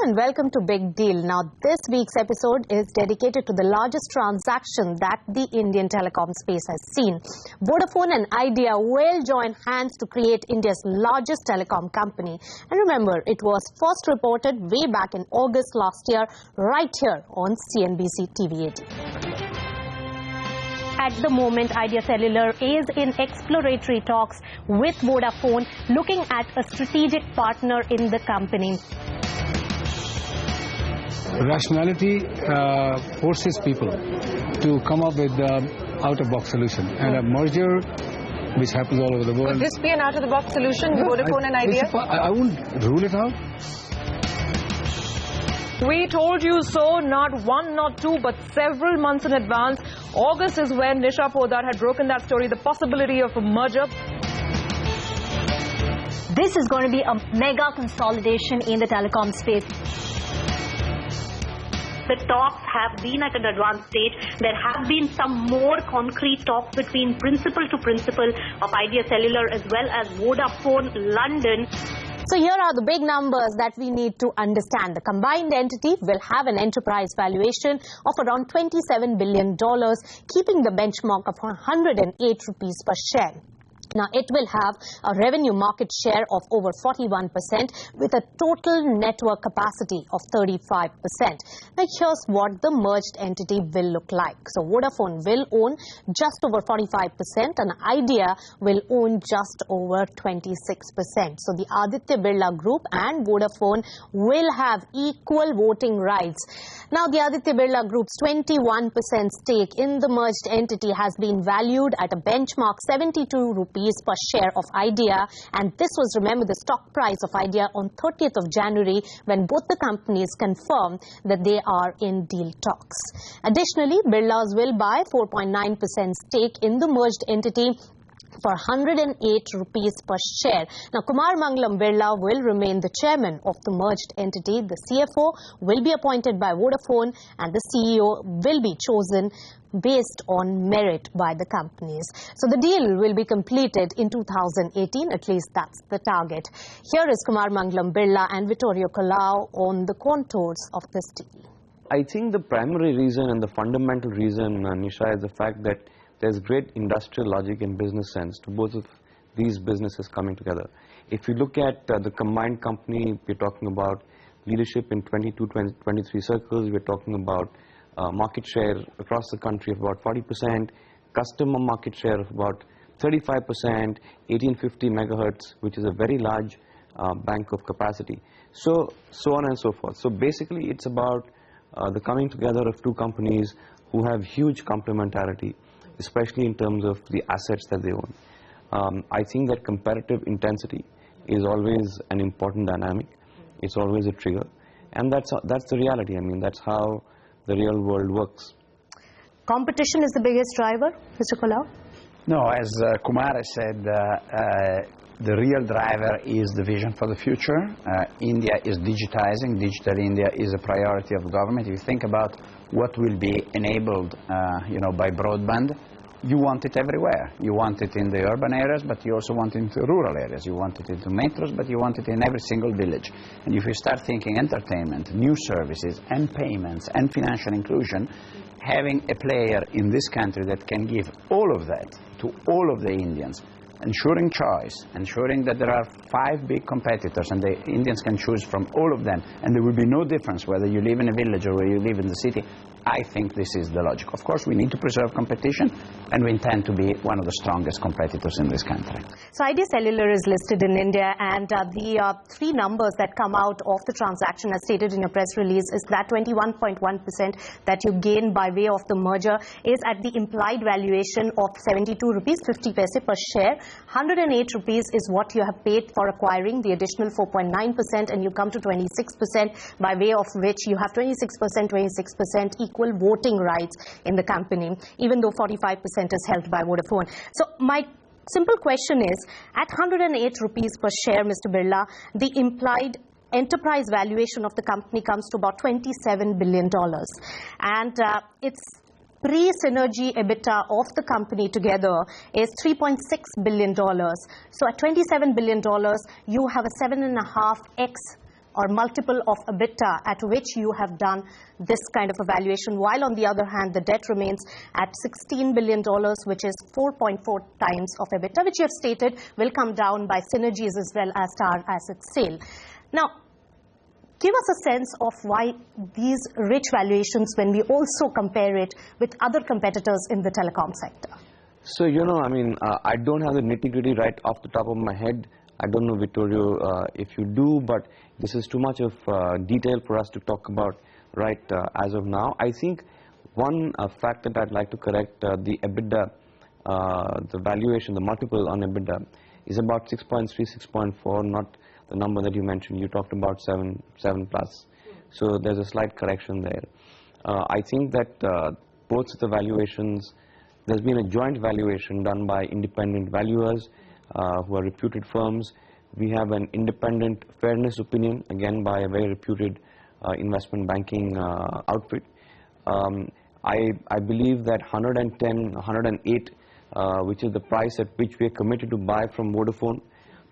and welcome to Big Deal. Now, this week's episode is dedicated to the largest transaction that the Indian telecom space has seen. Vodafone and Idea will join hands to create India's largest telecom company. And remember, it was first reported way back in August last year, right here on CNBC TV 18. At the moment, Idea Cellular is in exploratory talks with Vodafone, looking at a strategic partner in the company. Rationality forces people to come up with an out-of-box solution, and a merger which happens all over the world. Could this be an out-of-the-box solution, Vodafone and Idea? I wouldn't rule it out. We told you so, not one, not two, but several months in advance. August is when NISHA PODDAR had broken that story, the possibility of a merger. This is going to be a mega consolidation in the telecom space. The talks have been at an advanced stage. There have been some more concrete talks between principal to principal of Idea Cellular as well as Vodafone London. So here are the big numbers that we need to understand. The combined entity will have an enterprise valuation of around $27 billion, keeping the benchmark of 108 rupees per share. Now, it will have a revenue market share of over 41% with a total network capacity of 35%. Now, here's what the merged entity will look like. So, Vodafone will own just over 45% and Idea will own just over 26%. So, the Aditya Birla Group and Vodafone will have equal voting rights. Now, the Aditya Birla Group's 21% stake in the merged entity has been valued at a benchmark 72 rupees per share of Idea, and this was, remember, the stock price of Idea on 30th of January when both the companies confirmed that they are in deal talks. Additionally, Birlas will buy 4.9% stake in the merged entity for 108 rupees per share. Now, Kumar Mangalam Birla will remain the chairman of the merged entity. The CFO will be appointed by Vodafone and the CEO will be chosen based on merit by the companies. So the deal will be completed in 2018, at least that's the target. Here is Kumar Mangalam Birla and Vittorio Colau on the contours of this deal. I think the primary reason and the fundamental reason, Nisha, is the fact that there's great industrial logic and business sense to both of these businesses coming together. If you look at the combined company, we're talking about leadership in 23 circles, we're talking about market share across the country of about 40%, customer market share of about 35%, 1850 megahertz, which is a very large bank of capacity. So on and so forth. So basically, it's about the coming together of two companies who have huge complementarity, especially in terms of the assets that they own. I think that competitive intensity is always an important dynamic. It's always a trigger. And that's the reality. I mean, that's how the real world works. Competition is the biggest driver, Mr. Colau? No, as Kumar has said, the real driver is the vision for the future. India is digitizing. Digital India is a priority of the government. If you think about what will be enabled by broadband, you want it everywhere. You want it in the urban areas, but you also want it in the rural areas. You want it into metros, but you want it in every single village. And if you start thinking entertainment, new services, and payments, and financial inclusion, having a player in this country that can give all of that to all of the Indians, ensuring choice, ensuring that there are 5 big competitors and the Indians can choose from all of them, and there will be no difference whether you live in a village or whether you live in the city, I think this is the logic. Of course, we need to preserve competition, and we intend to be one of the strongest competitors in this country. So Idea Cellular is listed in India, and the 3 numbers that come out of the transaction as stated in your press release is that 21.1% that you gain by way of the merger is at the implied valuation of 72 rupees 50 paise per share. 108 rupees is what you have paid for acquiring the additional 4.9%, and you come to 26%, by way of which you have 26% equal voting rights in the company, even though 45% is held by Vodafone. So my simple question is, at 108 rupees per share, Mr. Birla, the implied enterprise valuation of the company comes to about $27 billion. And its pre-synergy EBITDA of the company together is $3.6 billion. So at $27 billion, you have a 7.5x or multiple of EBITDA at which you have done this kind of a valuation, while on the other hand, the debt remains at $16 billion, which is 4.4 times of EBITDA, which you have stated will come down by synergies as well as tower asset sale. Now, give us a sense of why these rich valuations when we also compare it with other competitors in the telecom sector. So, you know, I mean, I don't have the nitty-gritty right off the top of my head. I don't know, Vittorio, if you do, but this is too much of detail for us to talk about right as of now. I think one fact that I'd like to correct, the EBITDA, the valuation, the multiple on EBITDA is about 6.3, 6.4, not the number that you mentioned. You talked about 7 plus. So there's a slight correction there. I think that both the valuations, there's been a joint valuation done by independent valuers who are reputed firms. We have an independent fairness opinion, again by a very reputed investment banking outfit. I believe that 110, 108, which is the price at which we are committed to buy from Vodafone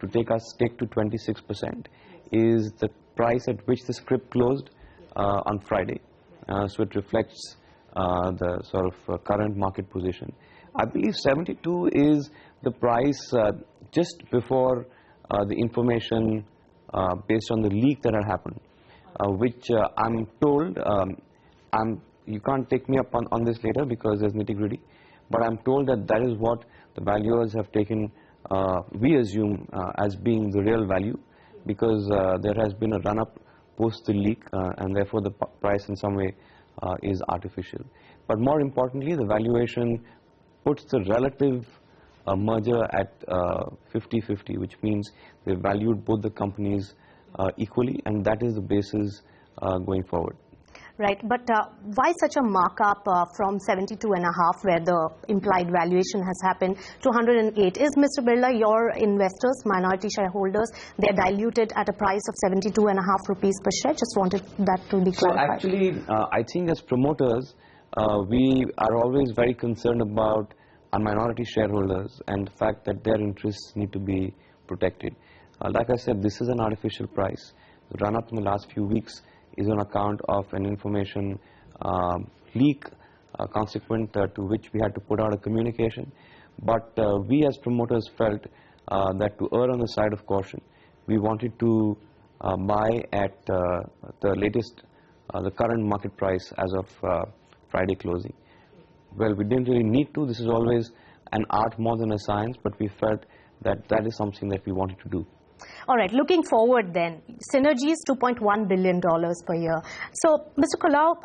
to take our stake to 26%, is the price at which the scrip closed on Friday. So it reflects the sort of current market position. I believe 72 is the price just before the information based on the leak that had happened, which I'm told, you can't take me up on this later because there's nitty-gritty, but I'm told that that is what the valuers have taken, we assume, as being the real value, because there has been a run-up post the leak, and therefore the price in some way is artificial. But more importantly, the valuation puts the relative merger at 50-50, which means they valued both the companies equally, and that is the basis going forward. Right, but why such a markup from 72.5, where the implied valuation has happened, to 108? Is, Mr. Birla, your investors, minority shareholders, they're diluted at a price of 72.5 rupees per share? Just wanted that to be clarified. So actually, I think as promoters, we are always very concerned about our minority shareholders and the fact that their interests need to be protected. Like I said, this is an artificial price. The run-up in the last few weeks is on account of an information leak consequent to which we had to put out a communication. But we as promoters felt that to err on the side of caution, we wanted to buy at the latest, the current market price as of Friday closing. Well, we didn't really need to. This is always an art more than a science, but we felt that that is something that we wanted to do. All right, looking forward then, synergies $2.1 billion per year. So, Mr. Kalau,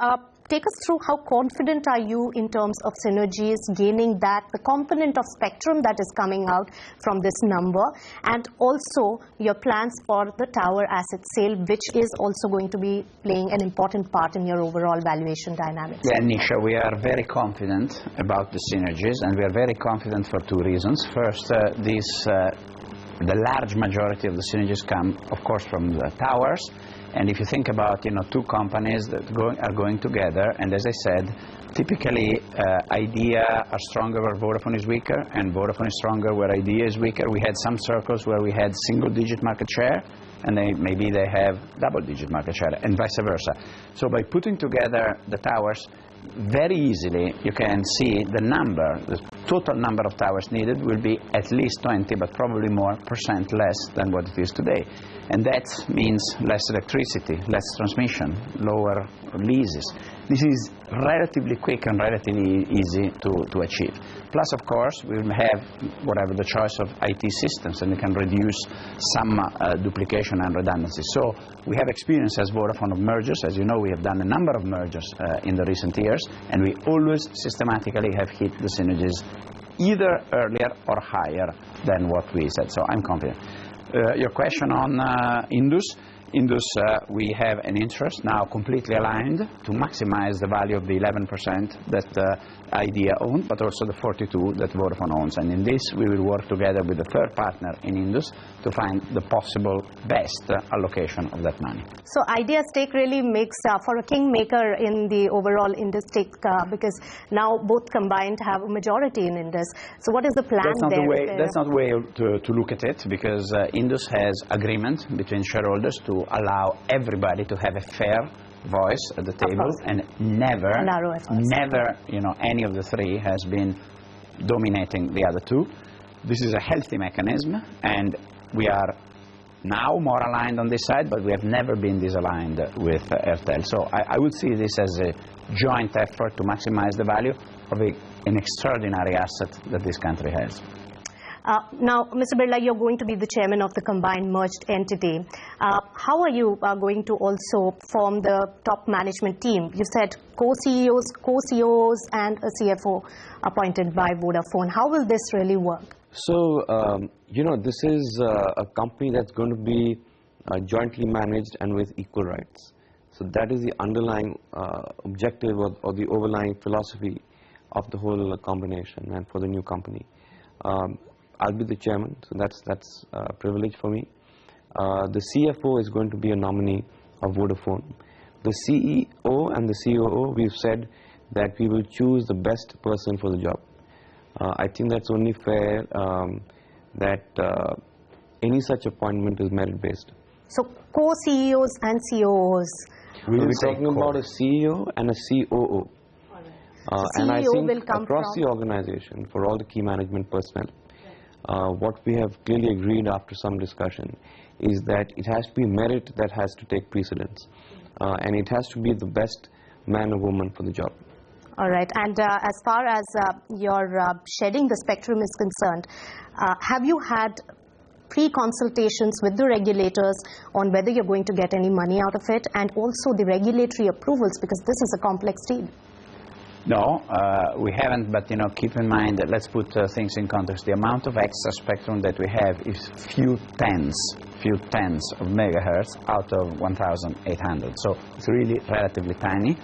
take us through how confident are you in terms of synergies, gaining that, the component of spectrum that is coming out from this number, and also your plans for the tower asset sale, which is also going to be playing an important part in your overall valuation dynamics. Yeah, Nisha, we are very confident about the synergies, and we are very confident for two reasons. First, the large majority of the synergies come, of course, from the towers. And if you think about, two companies that are going together, and as I said, typically Idea are stronger where Vodafone is weaker, and Vodafone is stronger where Idea is weaker. We had some circles where we had single-digit market share, and maybe they have double-digit market share, and vice versa. So by putting together the towers, very easily you can see the total number of towers needed will be at least 20, but probably more % less than what it is today. And that means less electricity, less transmission, lower leases. This is relatively quick and relatively easy to achieve. Plus, of course, we will have whatever the choice of IT systems, and we can reduce some duplication and redundancy. So we have experience as Vodafone of mergers. As you know, we have done a number of mergers in the recent years, and we always systematically have hit the synergies either earlier or higher than what we said. So I'm confident. Your question on Indus. Indus, we have an interest now completely aligned to maximize the value of the 11% that Idea owns, but also the 42% that Vodafone owns. And in this, we will work together with the third partner in Indus to find the possible best allocation of that money. So Idea stake really makes for a kingmaker in the overall Indus stake, because now both combined have a majority in Indus. So what is the plan there? That's not the way to look at it, because Indus has agreement between shareholders to allow everybody to have a fair voice at the table, and never, any of the three has been dominating the other two. This is a healthy mechanism, and we are now more aligned on this side, but we have never been disaligned with Airtel. So I would see this as a joint effort to maximize the value of an extraordinary asset that this country has. Now, Mr. Birla, you're going to be the chairman of the combined merged entity. How are you going to also form the top management team? You said co-CEOs, co-CEOs, and a CFO appointed by Vodafone. How will this really work? So, this is a company that's going to be jointly managed and with equal rights. So that is the underlying objective or the overlying philosophy of the whole combination and for the new company. I'll be the chairman, so that's a privilege for me. The CFO is going to be a nominee of Vodafone. The CEO and the COO, we've said that we will choose the best person for the job. I think that's only fair that any such appointment is merit-based. So co-CEOs and COOs. We'll be talking about a CEO and a COO. And I think across the organization, for all the key management personnel, what we have clearly agreed after some discussion is that it has to be merit that has to take precedence. And it has to be the best man or woman for the job. All right. And as far as your shedding the spectrum is concerned, have you had pre-consultations with the regulators on whether you're going to get any money out of it, and also the regulatory approvals, because this is a complex deal? No, we haven't, but keep in mind that, let's put things in context. The amount of extra spectrum that we have is few tens of megahertz out of 1,800. So it's really relatively tiny.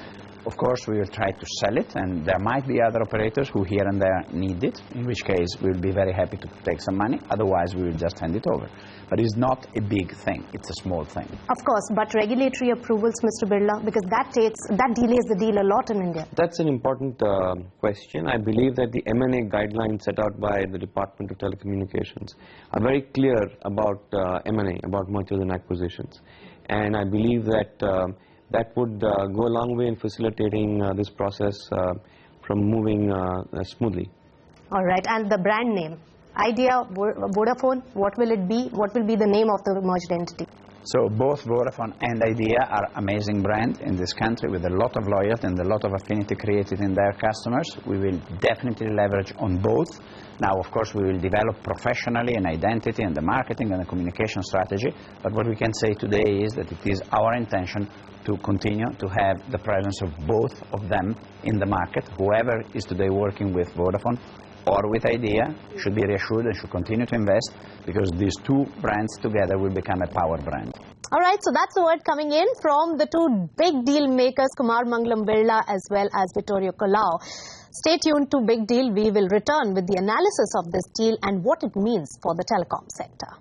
Of course, we will try to sell it, and there might be other operators who here and there need it, in which case we'll be very happy to take some money. Otherwise, we will just hand it over. But it's not a big thing. It's a small thing. Of course, but regulatory approvals, Mr. Birla, because that delays the deal a lot in India. That's an important question. I believe that the M&A guidelines set out by the Department of Telecommunications are very clear about M&A, about mergers and acquisitions. And I believe that that would go a long way in facilitating this process from moving smoothly. All right, and the brand name, Idea, Vodafone, what will it be? What will be the name of the merged entity? So both Vodafone and Idea are amazing brands in this country with a lot of loyalty and a lot of affinity created in their customers. We will definitely leverage on both. Now, of course, we will develop professionally an identity and the marketing and the communication strategy. But what we can say today is that it is our intention to continue to have the presence of both of them in the market. Whoever is today working with Vodafone or with Idea should be reassured and should continue to invest, because these two brands together will become a power brand. All right, so that's the word coming in from the two big deal makers, Kumar Mangalam Birla as well as Vittorio Colao. Stay tuned to Big Deal. We will return with the analysis of this deal and what it means for the telecom sector.